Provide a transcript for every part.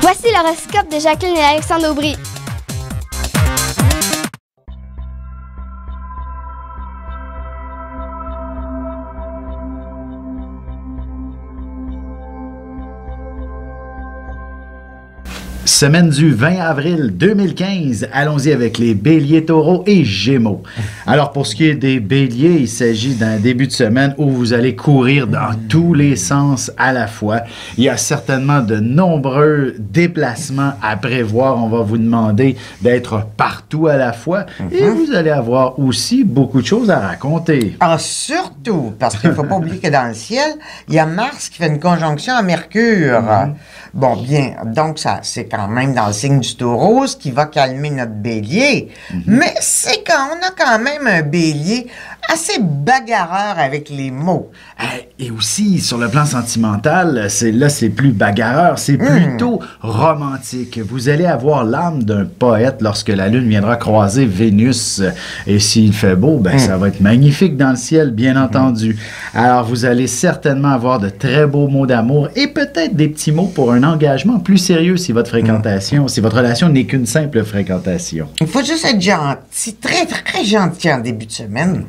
Voici l'horoscope de Jacqueline et Alexandre Aubry. Semaine du 20 avril 2015, allons-y avec les Béliers, Taureaux et Gémeaux. Alors pour ce qui est des Béliers, il s'agit d'un début de semaine où vous allez courir dans tous les sens à la fois. Il y a certainement de nombreux déplacements à prévoir. On va vous demander d'être partout à la fois et vous allez avoir aussi beaucoup de choses à raconter. Ah, surtout, parce qu'il ne faut pas oublier que dans le ciel, il y a Mars qui fait une conjonction à Mercure. Bon, bien, donc ça, c'est quand même dans le signe du Taureau, ce qui va calmer notre Bélier. Mais c'est qu'on a quand même un Bélier assez bagarreur avec les mots. Et aussi, sur le plan sentimental, c'est plus bagarreur, c'est plutôt romantique. Vous allez avoir l'âme d'un poète lorsque la Lune viendra croiser Vénus. Et s'il fait beau, ben, ça va être magnifique dans le ciel, bien entendu. Alors, vous allez certainement avoir de très beaux mots d'amour et peut-être des petits mots pour un engagement plus sérieux si votre fréquentation, si votre relation n'est qu'une simple fréquentation. Il faut juste être gentil, très, très gentil en début de semaine.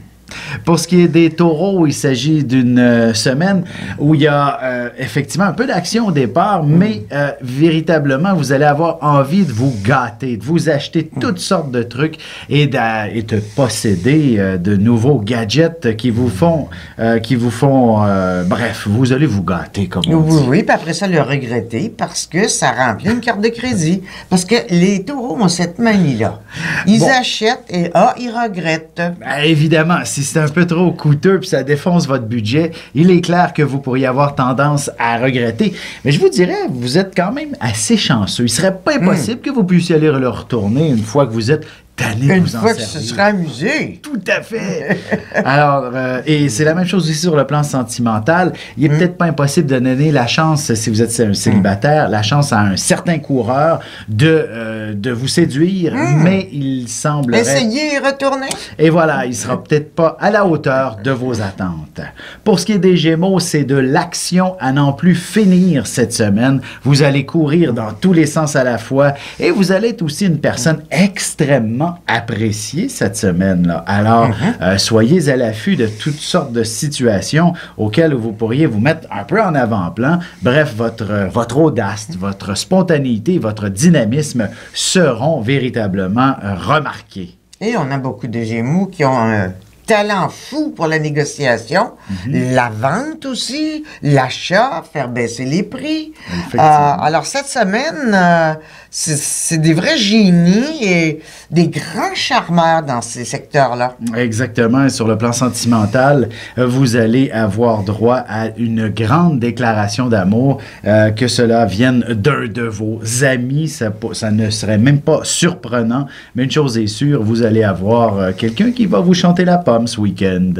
Pour ce qui est des taureaux, il s'agit d'une semaine où il y a effectivement un peu d'action au départ, mais véritablement, vous allez avoir envie de vous gâter, de vous acheter toutes sortes de trucs et de posséder de nouveaux gadgets qui vous font, bref, vous allez vous gâter, comme on dit. Oui, puis après ça, le regretter parce que ça remplit une carte de crédit. Parce que les taureaux ont cette manie-là. Ils achètent et ils regrettent. Ben, évidemment, si c'est un peu trop coûteux puis ça défonce votre budget, il est clair que vous pourriez avoir tendance à regretter. Mais je vous dirais, vous êtes quand même assez chanceux. Il serait pas impossible que vous puissiez aller le retourner une fois que vous êtes tanné de vous en servir. Une fois que ce sera amusé. Tout à fait. Alors, et c'est la même chose aussi sur le plan sentimental. Il est peut-être pas impossible de donner la chance, si vous êtes un célibataire, la chance à un certain coureur de vous séduire, mais il semblerait... Essayez et retournez. Et voilà, il sera peut-être pas à la hauteur de vos attentes. Pour ce qui est des Gémeaux, c'est de l'action à n'en plus finir cette semaine. Vous allez courir dans tous les sens à la fois et vous allez être aussi une personne extrêmement appréciée cette semaine-là. Alors, soyez à l'affût de toutes sortes de situations auxquelles vous pourriez vous mettre un peu en avant-plan. Bref, votre audace, votre spontanéité, votre dynamisme seront véritablement remarqués. Et on a beaucoup de Gémeaux qui ont un talent fou pour la négociation, la vente aussi, l'achat, faire baisser les prix. Alors cette semaine, c'est des vrais génies et des grands charmeurs dans ces secteurs-là. Exactement. Et sur le plan sentimental, vous allez avoir droit à une grande déclaration d'amour, que cela vienne d'un de vos amis. Ça ne serait même pas surprenant, mais une chose est sûre, vous allez avoir quelqu'un qui va vous chanter la pomme ce week-end.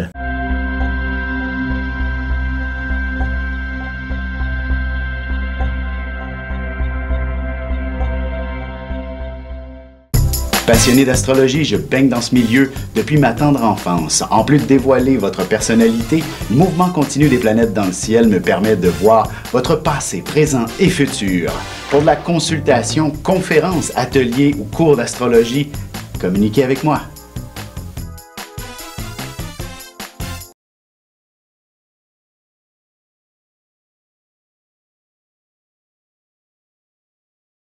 Passionné d'astrologie, je baigne dans ce milieu depuis ma tendre enfance. En plus de dévoiler votre personnalité, le mouvement continu des planètes dans le ciel me permet de voir votre passé, présent et futur. Pour de la consultation, conférences, ateliers ou cours d'astrologie, communiquez avec moi.